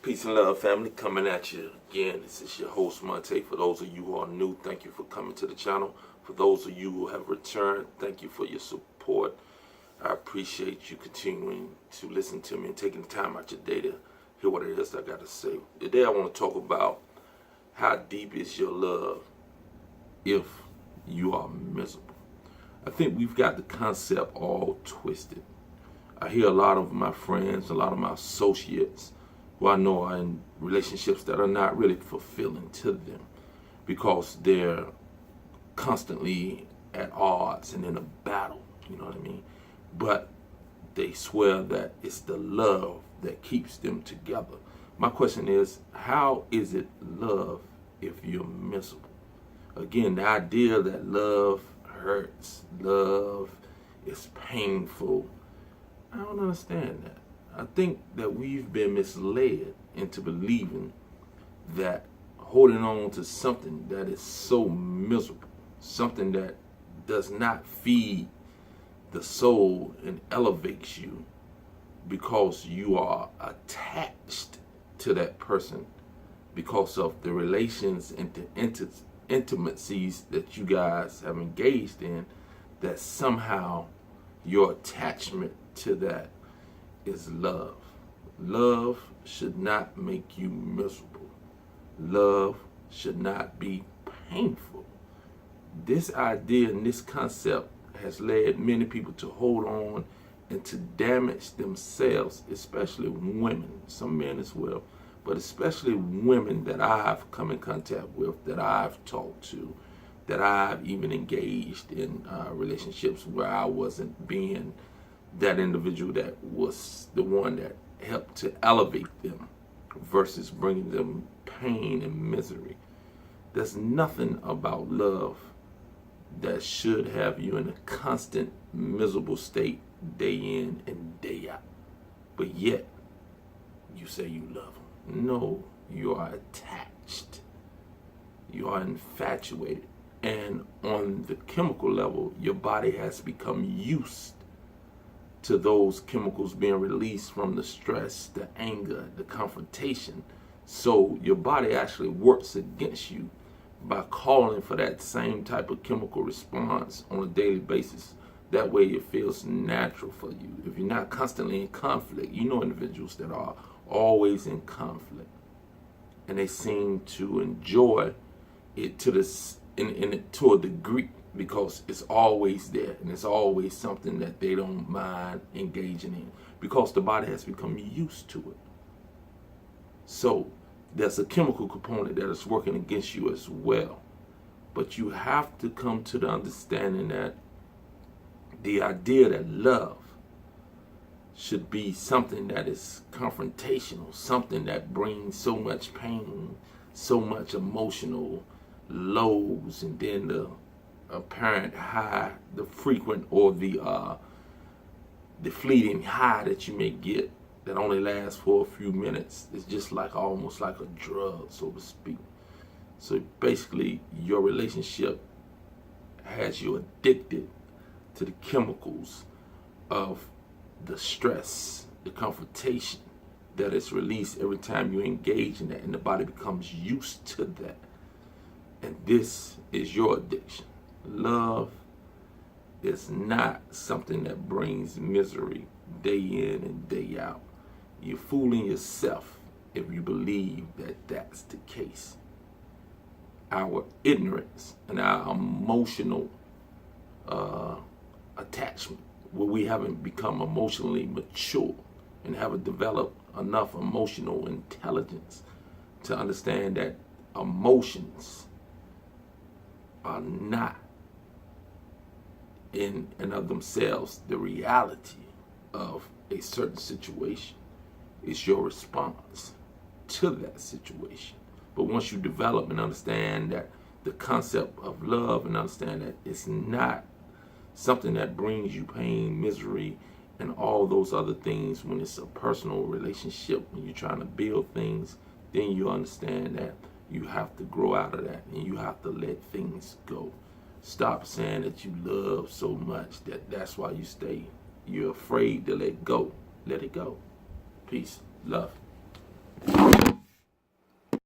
Peace and love, family. Coming at you again. This is your host, Monte. For those of you who are new, thank you for coming to the channel. For those of you who have returned, thank you for your support. I appreciate you continuing to listen to me and taking the time out your day to hear what it is I got to say. Today I want to talk about how deep is your love if you are miserable. I think we've got the concept all twisted. I hear a lot of my friends, a lot of my associates who I know are in relationships that are not really fulfilling to them because they're constantly at odds and in a battle, you know what I mean? But they swear that it's the love that keeps them together. My question is, how is it love if you're miserable? Again, the idea that love hurts, love is painful, I don't understand that. I think that we've been misled into believing that holding on to something that is so miserable, something that does not feed the soul and elevates you because you are attached to that person because of the relations and the intimacies that you guys have engaged in, that somehow your attachment to that is love. Love should not make you miserable. Love should not be painful. This idea and this concept has led many people to hold on and to damage themselves, especially women, some men as well, but especially women that I've come in contact with, that I've talked to, that I've even engaged in relationships where I wasn't being that individual that was the one that helped to elevate them versus bringing them pain and misery. There's nothing about love that should have you in a constant miserable state day in and day out. But yet, you say you love them. No, you are attached. You are infatuated. And on the chemical level, your body has become used to those chemicals being released from the stress, the anger, the confrontation. So your body actually works against you by calling for that same type of chemical response on a daily basis. That way it feels natural for you. If you're not constantly in conflict, you know individuals that are always in conflict, and they seem to enjoy it to a degree, because it's always there and it's always something that they don't mind engaging in because the body has become used to it. So there's a chemical component that is working against you as well. But you have to come to the understanding that the idea that love should be something that is confrontational, something that brings so much pain, so much emotional lows, and then the apparent high, the frequent or the fleeting high that you may get that only lasts for a few minutes. It's just like almost like a drug, so to speak. So basically, your relationship has you addicted to the chemicals of the stress, the confrontation that is released every time you engage in that, and the body becomes used to that. And this is your addiction. Love is not something that brings misery day in and day out. You're fooling yourself if you believe that that's the case. Our ignorance and our emotional attachment, where we haven't become emotionally mature and haven't developed enough emotional intelligence to understand that emotions are not in and of themselves the reality of a certain situation. It's your response to that situation. But once you develop and understand that the concept of love, and understand that it's not something that brings you pain, misery, and all those other things, when it's a personal relationship, when you're trying to build things, then you understand that you have to grow out of that and you have to let things go. Stop saying that you love so much that that's why you stay. You're afraid to let go. Let it go. Peace. Love.